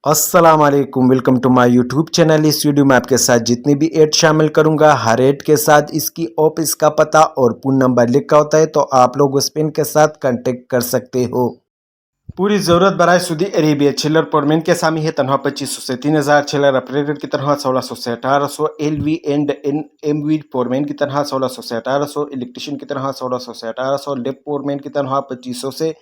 अस्सलाम वालेकुम, welcome to my YouTube channel. इस वीडियो में आपके साथ जितनी भी ऐड शामिल करूंगा, हर ऐड के साथ इसकी ऑफिस का पता और फोन नंबर लिखा होता है, तो आप लोग उस पिन के साथ कांटेक्ट कर सकते हो। पूरी ज़रूरत बराए सऊदी अरेबिया चिल्लर परमेंट के सामी है तनहा 2500 से 3000, चिल्लर ऑपरेटर की तनहा 1600 से 1800, एलवी एंड एमवी फोरमैन की तनहा 1600 से 1800, इलेक्ट्रिशियन की तनहा 1600 से 1800, लिप फोरमैन की तनहा 2500 से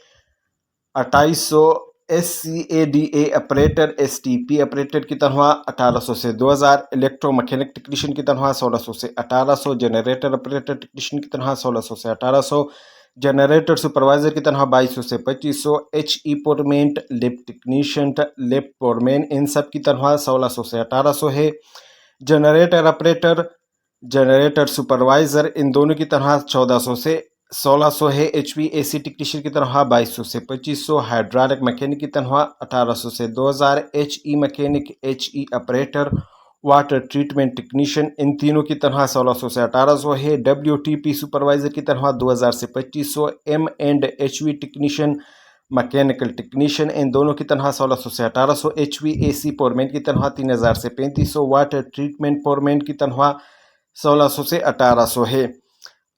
2800, SCADA ऑपरेटर STP ऑपरेटर की तनख्वाह 1800 से 2000, इलेक्ट्रो मैकेनिक टेक्नीशियन की तनख्वाह 1600 से 1800, जनरेटर ऑपरेटर टेक्नीशियन की तनख्वाह 1600 से 1800, जनरेटर सुपरवाइजर की तनख्वाह 2200 से 2500, HE foreman, lift technician, lift foreman, इन सब की तनख्वाह 1600 से 1800 है। जनरेटर ऑपरेटर, जनरेटर सुपरवाइजर, इन दोनों की तनख्वाह 1400 से 1600 है। HVAC टेक्नीशियन की तनख्वाह 2200 से 2500, हाइड्रोलिक मैकेनिक की तनख्वाह 1800 से 2000, HE mechanic, HE operator, water treatment technician, इन तीनों की तनख्वाह 1600 से 1800 है। WTP सुपरवाइजर की तनख्वाह 2000 से 2500, M&HV टेक्नीशियन, मैकेनिकल टेक्नीशियन, इन दोनों की तनख्वाह 1600 से 1800, HVAC फोरमैन की तनख्वाह 3000 से 3500, वाटर ट्रीटमेंट फोरमैन की तनख्वाह 1600 से 1800 है।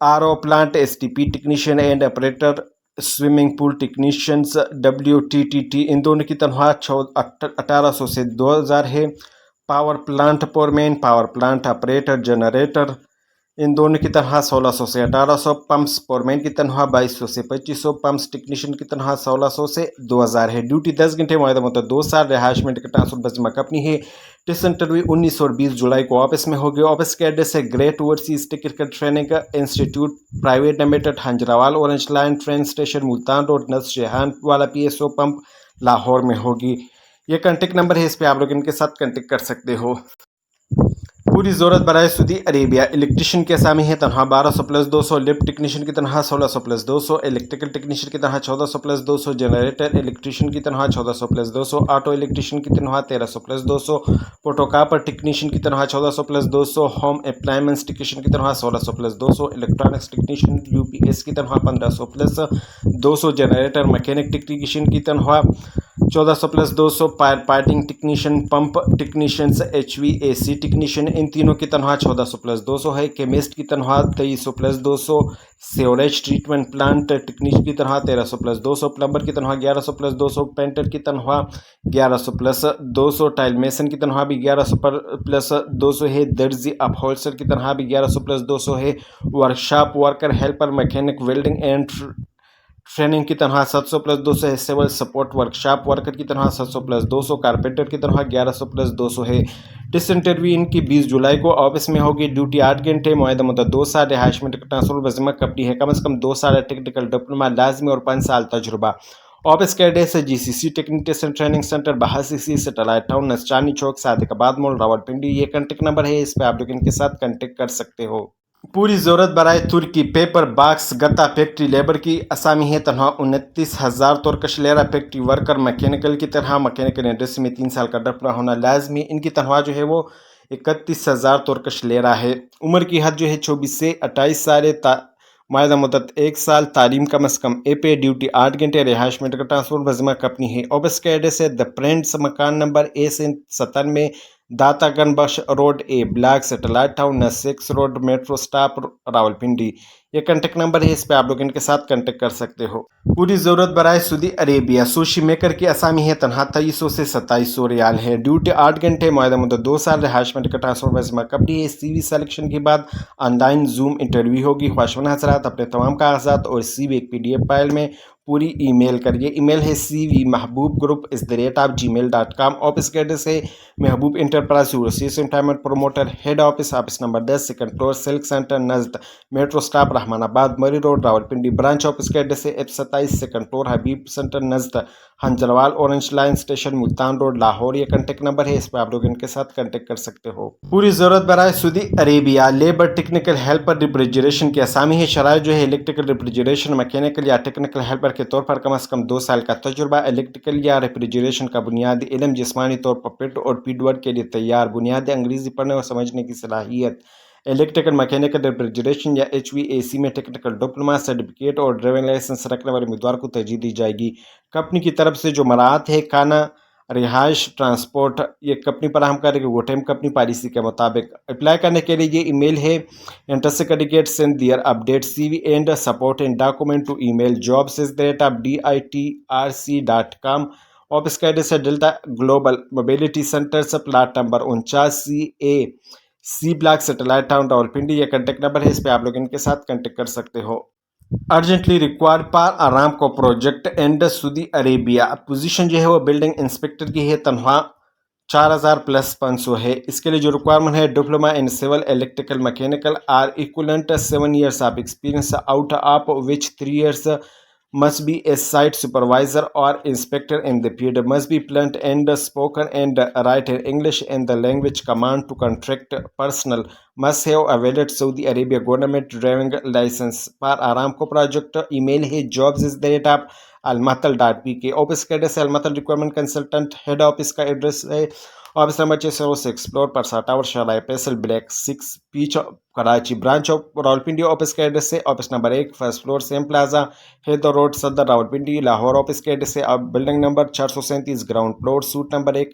RO plant STP technician and operator, swimming pool technicians WTTT, इन दोनों की तनख्वाह 1800 से 2000 है। Power plant foreman, power plant operator, generator, इन दोनों की तनख्वाह 1600 से 1800, पंप्स फोरमैन की तनख्वाह 2200 से 2500, पंप्स टेक्नीशियन की तनख्वाह 1600 से 2000 है। ड्यूटी 10 घंटे, मुआहदा मुद्दत 2 साल, रिहाइश में टिकट ट्रांसफर बस जमा कंपनी है। टेस्ट इंटरव्यू 19 और 20 जुलाई को ऑफिस में होगी। ऑफिस के एड्रेस है great overseas ticket training institute private limited, Hanjarwal orange line train station, Multan road, नस शेहान वाला PSO पंप, लाहौर में होगी। ये कॉन्टेक्ट नंबर है, इस पर आप लोग इनके साथ कॉन्टेक्ट कर सकते हो। पूरी ज़रूरत बराए सऊदी अरेबिया इलेक्ट्रिशियन के असामी है तनख्वाह 1200 प्लस 200, लिफ्ट टेक्नीशियन की तनख्वाह 1600 प्लस 200, इलेक्ट्रिकल टेक्नीशियन की तनख्वाह 1400 प्लस 200, जनरेटर इलेक्ट्रिशियन की तनख्वाह 1400 प्लस 200, ऑटो इलेक्ट्रिशियन की तनख्वाह 1300 प्लस 200, फोटोकॉपर टेक्नीशियन की तनख्वाह 1400 प्लस 200, होम अप्लायंस टेक्नीशियन की तनख्वाह 1600 प्लस 200, इलेक्ट्रॉनिक्स टेक्नीशियन UPS की तनख्वाह 1500 प्लस 200, जनरेटर मैकेनिक टेक्नीशियन की तनख्वाह 1400 plus 200, fire fighting technician, pump technicians, HVAC technician, इन तीनों की तनख्वाह 1400 प्लस 200 है। केमिस्ट की तनख्वाह 2300 plus 200, sewerage treatment plant technician की तनख्वाह 1300 प्लस 200, प्लम्बर की तनख्वाह 1100 प्लस 200, पेंटर की तनख्वाह 1100 प्लस 200, टाइल मेसन की तनख्वाह भी 1100 प्लस 200 है। दर्जी अपहोल्स्टर की तनख्वाह भी 1100 प्लस 200 है। Workshop worker, helper, mechanic, welding and training की तनख्वाह 700 प्लस 200 है। सिविल सपोर्ट वर्कशॉप वर्कर की तनख्वाह 700 प्लस 200, कारपेंटर की तनख्वाह 1100 प्लस 200 है। टेस्ट इंटरव्यू इनकी 20 जुलाई को ऑफिस में होगी। ड्यूटी 8 घंटे, मुआहदा मुद्दत 2 साल, रिहाइश में टिकट ट्रांसफर बजमा कंपनी है। कम से कम 2 साल टेक्निकल डिप्लोमा लाजमी और 5 साल तजुर्बा। ऑफिस का एड्रेस है GCC टेक्नीशियन ट्रेनिंग सेंटर, बहासीसी सैटेलाइट टाउन, नसचानी चौक, सादिकाबाद मोड़, रावलपिंडी। ये कॉन्टेक्ट नंबर है, इस पर आप लोग इनके साथ कॉन्टेक्ट कर सकते हो। पूरी ज़रूरत बराए तुर्की पेपर बॉक्स गत्ता फैक्ट्री लेबर की असामी है तनख्वाह 29,000 तुर्कश लेरा। फैक्ट्री वर्कर मैकेनिकल की तरह, मैकेनिकल इंडस्ट्री में 3 साल का डिप्लोमा होना लाजमी। इनकी तनख्वाह जो है वो 31,000 तुर्कश लेरा है। उम्र की हद जो है 24 से 28 साल, मुआहदा मुद्दत 1 साल, तालीम कम से कम पे, ड्यूटी 8 घंटे, रिहाइश में ट्रांसपोर्ट बजमा कंपनी है। ऑफिस का एड्रेस है द फ्रेंड्स, मकान number A97, Data Ganj Bakhsh road A, block satellite town, 6 road, metro stop, Rawalpindi. ये कॉन्टेक्ट नंबर है, इस पर आप लोग इनके साथ कॉन्टेक्ट कर सकते हो। पूरी ज़रूरत बराए सऊदी अरेबिया सुशी मेकर की असामी है तनख्वाह 2300 से 2700 रियाल है। ड्यूटी 8 घंटे, मुआहदा मुद्दत 2 साल, रिहाइश में टिकट ट्रांसफर बजमा कंपनी है। CV सिलेक्शन के बाद ऑनलाइन जूम इंटरव्यू होगी। ख्वाहिशमंद हज़रात अपने तमाम कागजात और CV एक PDF फाइल में पूरी ईमेल करिए। ईमेल है cvmahboobgroup@gmail.com। ऑफिस का एड्रेस है Mehboob enterprise employment promoter, head office, office number 10, second floor, silk centre नजद metro stop, Rehmanabad, Murree road, Rawalpindi. Branch office का एड्रेस है F27, second floor, Habib centre नजद Hanjarwal orange line station, Multan road, Lahore. ये कॉन्टेक्ट नंबर है, इस पर आप लोग इनके साथ कॉन्टेक्ट कर सकते हो। पूरी ज़रूरत बराए Saudi Arabia labour technical helper refrigeration की असामी है। शराय जो है इलेक्ट्रिकल रेफ्रिजरेशन, मैकेनिकल या टेक्निकल हेल्पर के तौर पर कम से कम 2 साल का तजुर्बा, इलेक्ट्रिकल या रेफ्रिजरेशन का बुनियादी इल्म, जिस्मानी तौर पर पिट और पीड वर्क के लिए तैयार, बुनियादी अंग्रेजी पढ़ने और समझने की सलाहियत, इलेक्ट्रिकल मैकेनिकल रेफ्रिजरेशन या HVAC में टेक्निकल डिप्लोमा, सर्टिफिकेट और ड्राइविंग लाइसेंस रखने वाले उम्मीदवार को तरजीह दी जाएगी। कंपनी की तरफ से जो मराहत है, खाना رہائش ٹرانسپورٹ یہ کمپنی فراہم کرے گی وہ ٹائم کمپنی پالیسی کے مطابق. اپلائی کرنے کے لیے یہ ای میل ہے interest candidate send their update C V and supporting document to email jobs@ditrc.com. Office کا ایڈریس ہے Delta Global Mobility centres plot number 49C block Satellite Town Rawalpindi. یہ کانٹیکٹ نمبر ہے, اس پہ آپ لوگ ان کے ساتھ کانٹیکٹ کر سکتے ہو. ارجنٹلی ریکوائرڈ پار آرامکو project and Saudi Arabia. Position جو ہے وہ بلڈنگ انسپیکٹر کی ہے, تنخواہ 4000+500 ہے. اس کے لیے جو ریکوائرمنٹ ہے diploma in civil electrical mechanical or equivalent 7 years of experience, out of which 3 years must be a site supervisor or inspector in the field, must be fluent and spoken and write in English and the language command to contract personnel, must have a valid Saudi Arabia government driving license. پر Aramco project email ہے jobs@almatal.pk. Office کا address ہے Almatal recruitment consultant, head office کا address ہے office number 606 floor پر سا tower Sharah Faisal block 6 پیچ Karachi. Branch of Rawalpindi office کا ایڈریس ہے آفس نمبر 1 فرسٹ فلور سیم plaza Haider road Saddar Rawalpindi. Lahore office کا ایڈریس ہے building number 437 ground floor suite number 1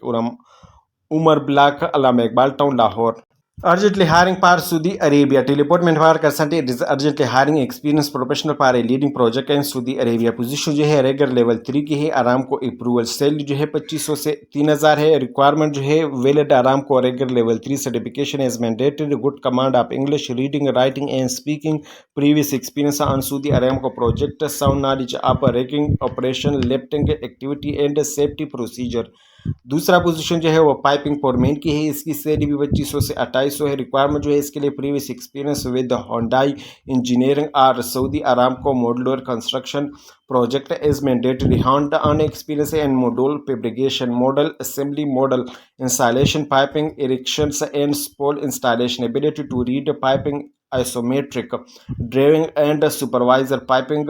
Umar block Allama Iqbal town Lahore. Urgently hiring for Saudi Arabia. Teleport manpower currently is urgently hiring experienced professional for a leading project in Saudi Arabia. Position جو ہے ریگر level 3 کی ہے, آرام کو approval. Salary جو ہے 2500 سے 3000 ہے. ریکوائرمنٹ جو ہے weld Aramco rigger level 3 certification is mandatory, good command of English, reading writing and speaking, previous experience on Saudi Aramco project, sound knowledge of rigging operation, lifting activity and safety procedure. دوسرا position جو ہے وہ piping foreman کی ہے, اس کی salary بھی 2500 سے 2800 ہے. ریکوائرمنٹ جو ہے اس کے لیے previous experience with Hyundai engineering اور Saudi Aramco modular construction project is mandatory. Hand on experience in module fabrication, model assembly, model installation, piping erections and spool installation, ability to read piping isometric drawing and supervisor piping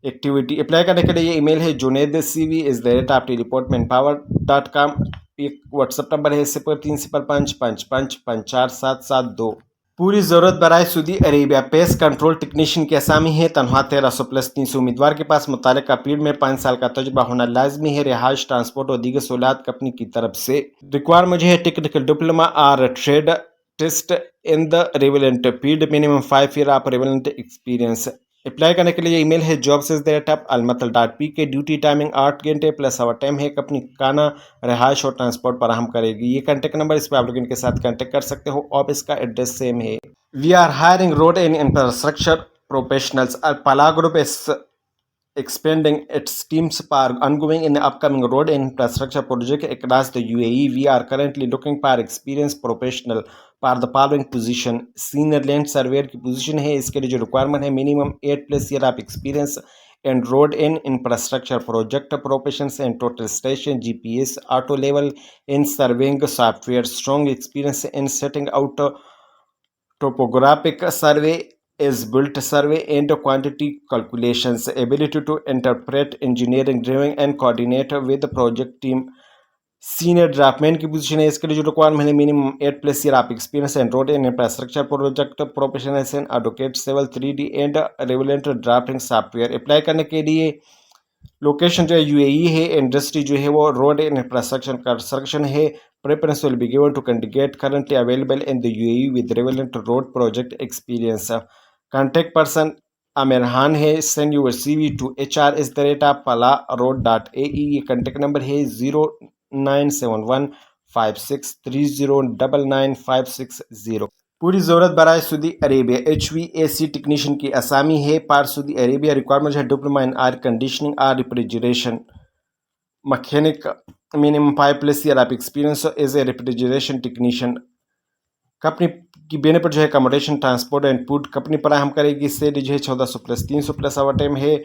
activity. Apply کرنے کے لیے یہ email ہے junaid@teleport.manpower.com. ایک what's app number ہے 0305555472. پوری ضرورت برائے سعودی عربیہ پیس کنٹرول ٹیکنیشین کی اسامی ہے, تنخواہ 1300+300. امیدوار کے پاس متعلقہ فیلڈ میں 5 سال کا تجربہ ہونا لازمی ہے. رہائش ٹرانسپورٹ اور دیگر سہولیات کمپنی کی طرف سے. ریکوائرمنٹ جو ہے ٹیکنیکل ڈپلوما اور trade test in the relevant field, minimum 5 years of relevant experience. Apply کرنے کے لیے ای میل ہے jobs@almatal.pk. ڈیوٹی ٹائمنگ 8 گھنٹے پلس آور ٹائم ہے. کمپنی کھانا, رہائش اور ٹرانسپورٹ فراہم کرے گی. یہ کانٹیکٹ نمبر, اس پہ آپ لوگ ان کے ساتھ کانٹیکٹ کر سکتے ہو. آفس کا ایڈریس سیم ہے. We are hiring road and infrastructure professionals. پلا group is expanding its teams for ongoing in the upcoming road and infrastructure project across the UAE. We are currently looking for experienced professional for the following position. Senior land surveyor کی position ہے, اس کے لیے جو requirement ہے minimum 8+ years of experience and road and infrastructure project professions and total station GPS auto level in surveying software, strong experience in setting out topographic survey is built survey and quantity calculations, ability to interpret engineering drawing and coordinate with the project team. Senior draftsman کی position ہے, اس کے لیے جو requirement ہے minimum 8+ years of experience and road and infrastructure project professionals and advocate civil 3D and relevant drafting software. Apply کرنے کے لیے لوکیشن جو ہے UAE ہے. انڈسٹری جو ہے وہ روڈ اینڈ انفراسٹرکچر کنسٹرکشن ہے. Preference will be given to candidate currently available in the UAE with relevant road project experience. Contact person Amirhan ہے. Send your CV to hr@palaroad.ae. یہ contact number ہے 09715630996560. پوری ضرورت برائے سعودی عربیہ HVAC ٹیکنیشین کی اسامی ہے. پار سعودی عربیہ ریکوائرمنٹ ہے ڈپلوما ان ایئر کنڈیشننگ اور refrigeration mechanic, minimum 5+ years of experience as a refrigeration technician. Company کی بینیفٹ جو ہے accommodation, transport and food company فراہم کرے گی. سیلری جو ہے 1400+300 آور ٹائم ہے.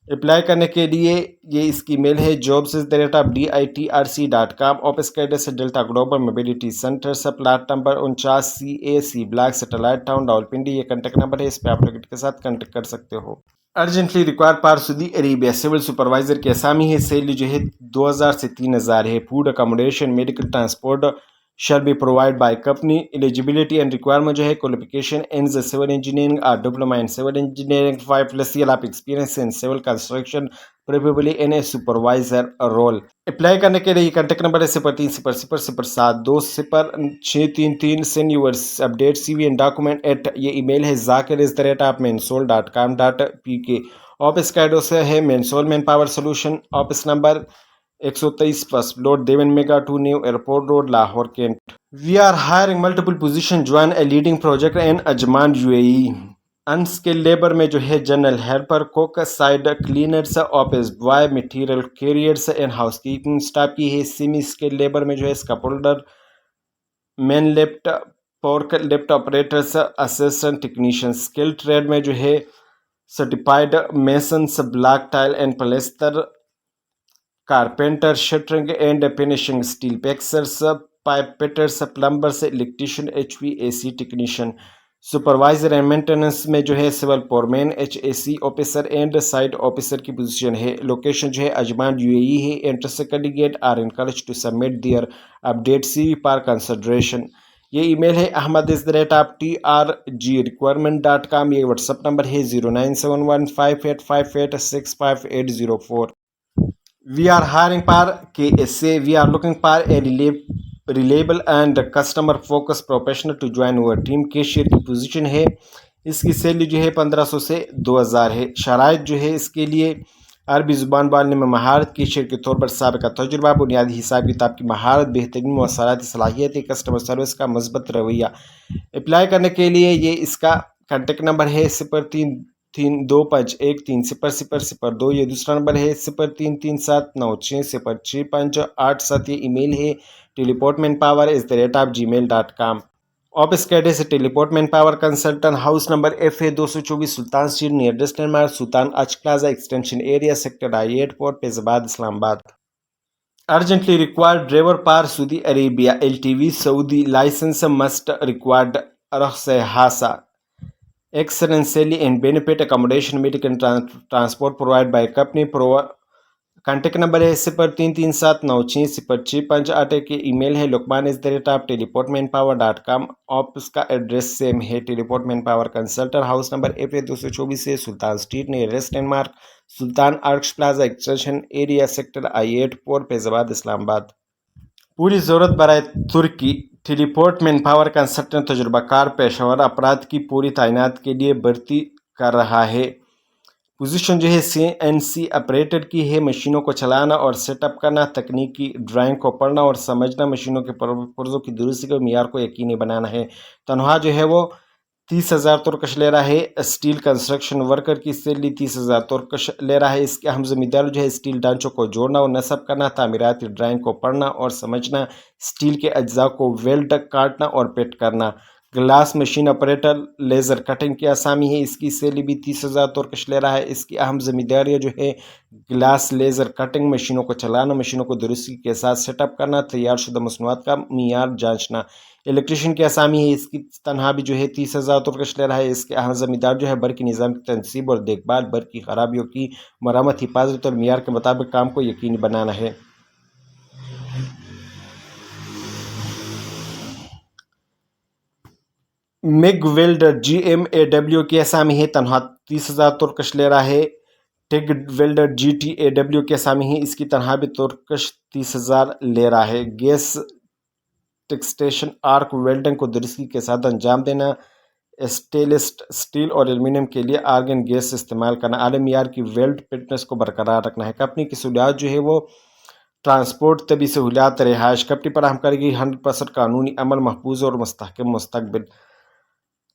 اپلائی کرنے کے لیے یہ اس کی میل ہے jobs@ditrc.com. آفس کا ایڈریس ہے Delta Global Mobility centres plot number 49C block Satellite Town Rawalpindi. یہ کانٹیکٹ نمبر ہے, اس پہ آپ لوگ کے ساتھ کانٹیکٹ کر سکتے ہو. ارجنٹلی ریکوائر پار سعودی عربیہ سول سپروائزر کی اسامی ہے. سیلری جو ہے 2000 سے 3000 ہے. Food accommodation medical transport shall be provided by company. Eligibility and requirement جو ہے qualification in the civil engineering or diploma in civil engineering, 5+ years of experience in civil construction preferably in a supervisor role. Apply करने के लिए contact number है 030007206333। Send your update CV and document at, ये email है zakir@mensol.com.pk। Office का address है Mensol man power solution, office number 123 floor Dewan mega 2 new airport road Lahore cantt. We are hiring multiple position, join a leading project in Ajman UAE। Unskilled labour में जो है general helper, cook, side cleaners, office boy, material carriers and housekeeping staff की है। Semi skilled labour में जो है स्कैप holder, man lift, fork lift operators, assistant technician. Skilled trade में जो है certified masons, block tile and plaster, carpenter, shuttering and finishing, steel पैक्सर्स, pipe fitters, plumbers, electrician, HVAC technician. Supervisor and maintenance में जो है civil foreman, HAC officer and site officer की position है। Location जो है अजमान UAE है। Interested candidate are encouraged to submit their update CV for consideration. ये email है ahmad@trgrequirement.com। ये व्हाट्सअप नंबर है 097158586580 We are hiring for KSA. We are looking for a reliable and customer focused professional to join our team। Cashier की position है। इसकी salary जो है 1500 से 2000 है। शराइत जो है इसके लिए अरबी ज़ुबान बोलने में महारत, कैशियर के तौर पर साबिक़ा तजुर्बा, बुनियादी हिसाब किताब की महारत, बेहतरीन मवासलाती सलाहियत, कस्टमर सर्विस का मस्बत रवैया। अप्लाई करने के लिए ये इसका कॉन्टेक्ट नंबर है 033251300002। ये दूसरा नंबर है 033796065587। ये ईमेल है teleportmanpower@gmail.com। ऑफिस का एड्रेस है टेलीपोर्टमेंट power consultant, house number FA 224 Sultan street near distant mark Sultan arch plaza, extension area, sector I8 port Faizabad Islamabad. Urgently required driver पार Saudi Arabia, LTV Saudi licence must required रख्स हासा। Excellently and benefit accommodation, medical and transport provided by company। Contact number है 0337960658। के email है lukman@teleportmanpower.com। Office का address same है टेलीपोर्टमेंट power consultant, house number FA 224 से Sultan street near restaurant mark Sultan arch plaza, extension area, sector I8 port Faizabad Islamabad. पूरी ज़रूरत बराए तुर्की टेलीपोर्टमेंट पावर कंसल्टेंट तजुर्बाकार पेशेवर अफराद की पूरी तैनात के लिए भर्ती कर रहा है। पोजीशन जो है CNC ऑपरेटर की है। मशीनों को चलाना और सेटअप करना, तकनीकी ड्राइंग को पढ़ना और समझना, मशीनों के पुर्जों की दुरुस्ती को मियार को यकीनी बनाना है। तनख्वाह जो है वो 30,000 तुर्कश ले रहा है। स्टील कंस्ट्रक्शन वर्कर की सैलरी 30,000 तुर्कश ले रहा है। इसके अहम जिम्मेदारी जो है स्टील ढांचों को जोड़ना और नस्ब करना, तामीराती ड्राइंग को पढ़ना और समझना, स्टील के अज्जा को वेल्ड काटना और पेट करना। Glass machine operator laser cutting की आसामी है। इसकी सैलरी भी 30,000 तुर्कश ले रहा है। इसकी अहम जिम्मेदारियाँ जो है ग्लास लेज़र कटिंग, मशीनों को चलाना, मशीनों को दुरुस्ती के साथ सेटअप करना, तैयार शुदा मसनूआत का मियार जांचना। इलेक्ट्रीशियन की आसामी है। इसकी तनख्वाह भी जो है 30,000 तुर्कश ले रहा है। इसके अहम जिम्मेदार जो है बर की निज़ाम की तनसीब और देखभाल, बर की खराबियों की मरम्मत, हिफाजत और मियार के मुताबिक काम को यकीनी बनाना है। मिग वेल्डर GMAW की आसामी है। तनख्वाह 30,000 तुर्कश ले रहा है। टिग वेल्डर GTAW की आसामी है। इसकी तनख्वाह भी तुर्कश 30,000 ले रहा है। गैस टेक्सटेशन आर्क वेल्डिंग को दुरुस्ती के साथ अंजाम देना, स्टेनलेस स्टील और एल्यूमिनियम के लिए आर्गन गैस इस्तेमाल करना, आले मियार की वेल्ड फिटनेस को बरकरार रखना है। कंपनी की सहूलियात जो है वो ट्रांसपोर्ट, तबी सहूलियात, रिहाइश कंपनी फराहम करेगी। 100% कानूनी अमल, महफूज और मुस्तहकम मुस्तकबिल।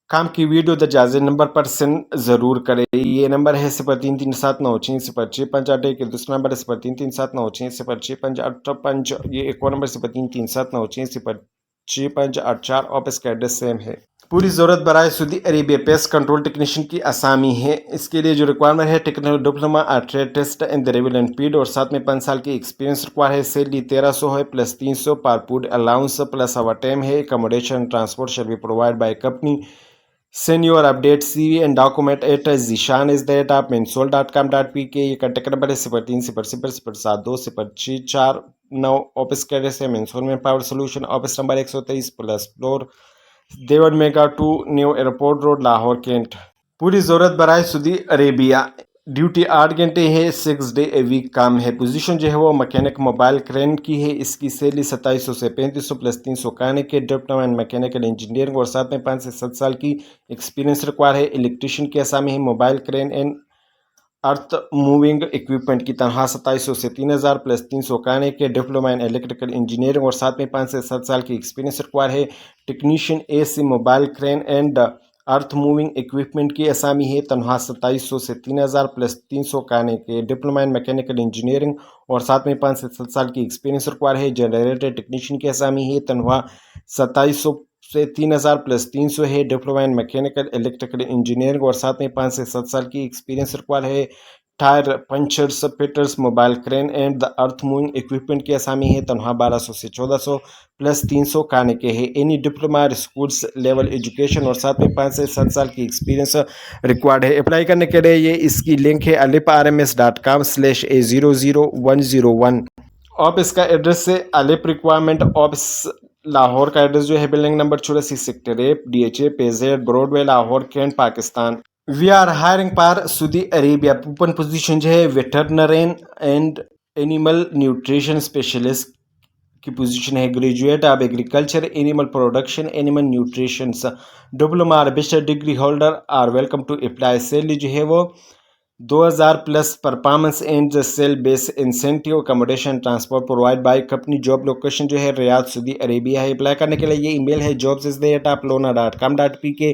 काम की वीडियो दर्जाजे नंबर पर सेंड ज़रूर करें। ये नंबर है 0337960658। के दूसरा नंबर है 0337960658। ये एक और नंबर 0337960654। ऑफिस का एड्रेस सेम है। पूरी ज़रूरत बराए Saudi Arabia pest control technician की आसामी है। इसके लिए जो रिक्वायरमेंट है टेक्निकल डिप्लोमा और trade test in the relevant field और साथ में 5 साल की एक्सपीरियंस रिक्वायर है। सैलरी 1300 है प्लस 300 पर food allowance plus overtime है। Accommodation transport shall be provide by company. Send your update CV and document at zishan@mensol.com.pk। ये कॉन्टेक्ट नंबर है 030007206449। ऑफिस का एड्रेस है Mensol man power solution, office number 123 plus floor Dewan mega 2 new airport road Lahore cantt. पूरी ज़रूरत बराए Saudi Arabia duty 8 घंटे है, 6 day a week काम है। पोजीशन जो है वो मैकेनिक मोबाइल क्रेन की है। इसकी सैलरी 2700 से 3500 प्लस 300 खाने के डिप्लोमा इन मैकेनिकल इंजीनियरिंग और साथ में 5 से 7 साल की एक्सपीरियंस रिक्वायर है। इलेक्ट्रिशियन की आसामी है। Mobile crane and earth moving equipment की तनख्वाह 2700 से 3000 प्लस 300 खाने के डिप्लोमा इन इलेक्ट्रिकल इंजीनियरिंग और साथ में 5 से 7 साल की एक्सपीरियंस रिक्वायर है। Technician AC mobile crane and earth moving equipment की असामी है। तनख्वाह 2700 से 3000 प्लस 300 खाने के डिप्लोमा इन मैकेनिकल इंजीनियरिंग और साथ में 5 से 7 साल की एक्सपीरियंस रिक्वायर है। जनरेटर टेक्नीशियन की असामी है। तनख्वाह 2700 से 3000 प्लस 300 है। Diploma in mechanical electrical engineering और साथ में 5 से 7 साल की एक्सपीरियंस रिक्वायर है। Tyre punchers fitters mobile crane and the earth moving equipment की असामी है। तनख्वाह 1200 से 1400 प्लस 300 खाने के है। Any diploma schools level education और साथ में 5 से 7 साल की एक्सपीरियंस रिक्वायर्ड है। अप्लाई करने के लिए ये इसकी लिंक है alip.rms.com/a00101। आप इसका एड्रेस से अलिप रिक्वायरमेंट ऑफिस लाहौर का एड्रेस जो है building number 84 sector A DHA PZ Broadway Lahore cantt Pakistan. We are hiring पर सऊदी अरेबिया। ओपन पोजीशन जो है veterinarian and animal nutrition specialist की पोजीशन है। Graduate of agriculture animal production animal nutrition diploma और bachelor degree holder are welcome to apply. Salary जो है वो 2000 plus performance and sale base incentive accommodation transport provide by company. Job location जो है Riyadh Saudi Arabia है। Apply करने के लिए ये ईमेल है jobs@lona.com.pk।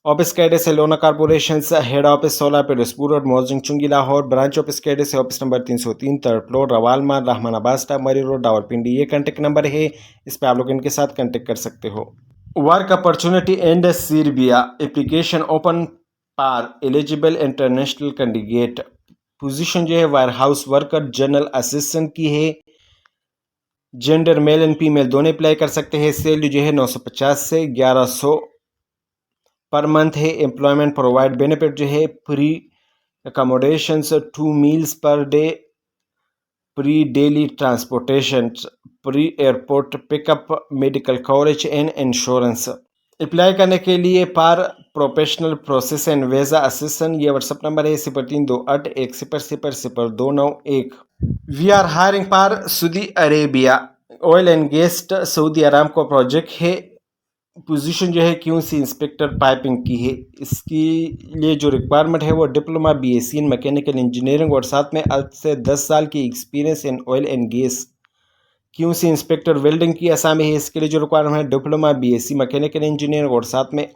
ऑफिस का एड्रेस है लोना कॉर्पोरेशन हेड ऑफिस 16 पेडसपुर road Mozang Chungi Lahore. Branch office का एड्रेस है ऑफिस नंबर 303 थर्ड फ्लोर रवालमा रहमानाबाद स्टाफ मरी रोड रावलपिंडी। ये कॉन्टेक्ट नंबर है, इस पर आप लोग इनके साथ कॉन्टेक्ट कर सकते हो। Work opportunity and Serbia application open पर एलिजिबल इंटरनेशनल कैंडिडेट। पोजीशन जो है warehouse worker general assistant की है। जेंडर मेल एंड फीमेल दोनों अप्लाई कर सकते हैं। सैलरी जो है 950 से 1100 पर मंथ है। एम्प्लॉयमेंट प्रोवाइड बेनिफिट जो है free accommodation 2 meals per day, pre daily transportation, pre airport pickup, medical coverage and insurance. Apply करने के लिए पर professional process and visa assistant ये व्हाट्सअप नंबर है 032810000291। वी आर हायरिंग पर Saudi Arabia oil and gas Saudi Aramco project है। Position जो है क्यूसी इंस्पेक्टर पाइपिंग की है। इसकी लिए जो रिक्वायरमेंट है वो डिप्लोमा BSc इन मैकेनिकल इंजीनियरिंग और साथ में 8 से 10 साल की experience in oil and gas. QC inspector welding की असामी है। इसके लिए जो रिक्वायरमेंट है डिप्लोमा BSc मैकेनिकल इंजीनियरिंग और साथ में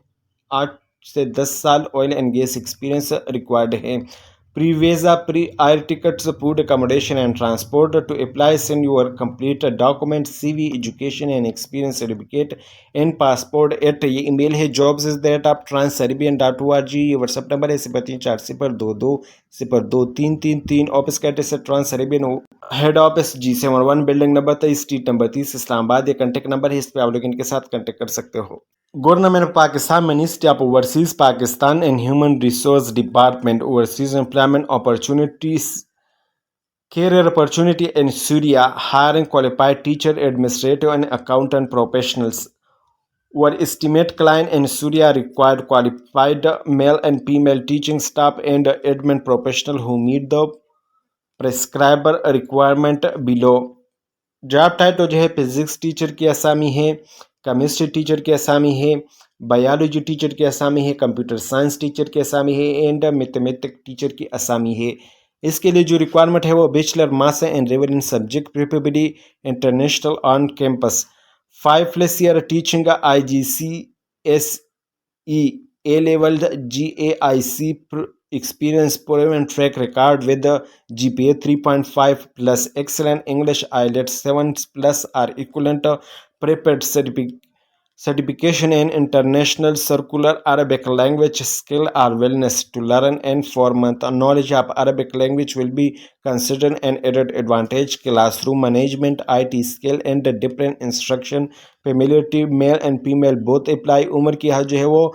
8 से 10 साल oil and gas experience required है। Free visa, free air tickets, food accommodation and transport. To apply send your complete document CV education and experience certificate and passport at ये email है jobs@transcaribbean.org। ये WhatsApp number है 034022023333। Office का address है trans Arabian head office G71 building number 23 street number 30 Islamabad. ये contact number है, इस पर आप लोग इनके साथ कॉन्टेक्ट कर सकते हो। Government of Pakistan ministry of overseas Pakistan and human resource department overseas employment opportunities career opportunity in Syria hiring qualified teacher, administrative and accountant professionals. Our estimate client in Syria required qualified male and female teaching staff and admin professional who meet the prescribed requirement below. Job title जो है physics teacher की असामी है, chemistry teacher की असामी है, biology teacher की असामी है, कंप्यूटर साइंस टीचर की असामी है एंड मैथमेटिक्स टीचर की असामी है। इसके लिए जो रिक्वायरमेंट है वो bachelor master and relevant subject preferably international on campus, 5+ year teaching IGCSE A level GAIC experience, proven track record with GPA 3.5 plus, excellent English IELTS 7+ or equivalent, prepared certification in international circular Arabic language, skill or willingness to learn and 4-month knowledge of Arabic language will be considered an added advantage. Classroom management, IT skill and different instruction familiarity, male and female both apply. उम्र की जो है वो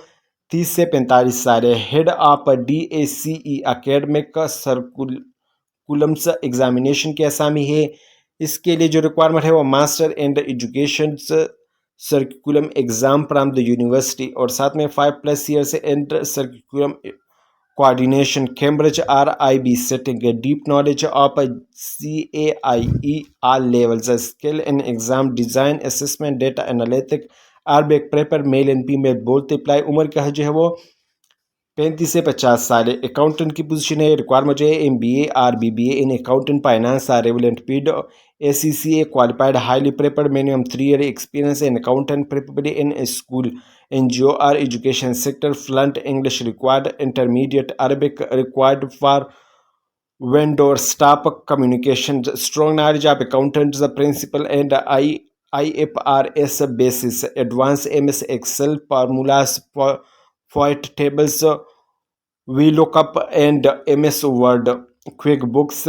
30 से 45 साल है। Head of DACE academic curriculums examination की असामी है। इसके लिए जो रिक्वायरमेंट है वो master and education curriculum exam from the university और साथ में 5+ ईयर से and curriculum coordination. Cambridge RIB setting a deep knowledge of CAIE all levels, a skill in exam design, assessment, data analytic. RBAC prepper male and female both apply. उम्र क्या है जो है वो 35 से 50 साल है. अकाउंटेंट की पोजीशन है. रिक्वायरमेंट जो है MBA or BBA in accounting finance are relevant. PID ACCA qualified, highly prepared, minimum 3-year experience in accountant, preferably in a school, NGO or education sector. Fluent English required. Intermediate Arabic required for vendor staff communication. Strong knowledge of accountants, the principal and IFRS basis. Advanced MS Excel formulas, Poet tables, VLOOKUP and MS Word. QuickBooks,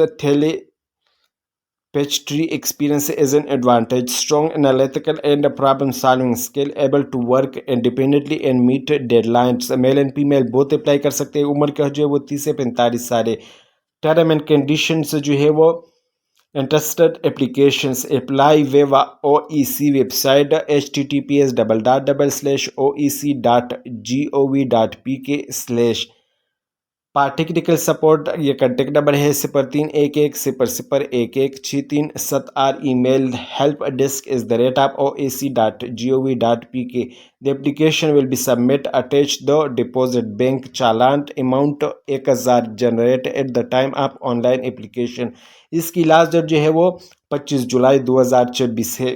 Pastry experience is an advantage. Strong analytical and problem solving skill, able to work independently and meet deadlines. Male and female both apply कर सकते हैं. उम्र क्या जो है वो 30 से 45 साल है. टर्म एंड कंडीशंस जो है वो इंटरेस्टेड एप्लीकेशंस अप्लाई वेवा OEC website https://oec.gov.pk/ technical support. ये कॉन्टेक्ट नंबर है 031100116373. email helpdesk@oec.gov.pk. The application will be submit. Attach the deposit bank challan amount 1000 generate at the time of online application. इसकी last date जो है वो 25 जुलाई 2024 है.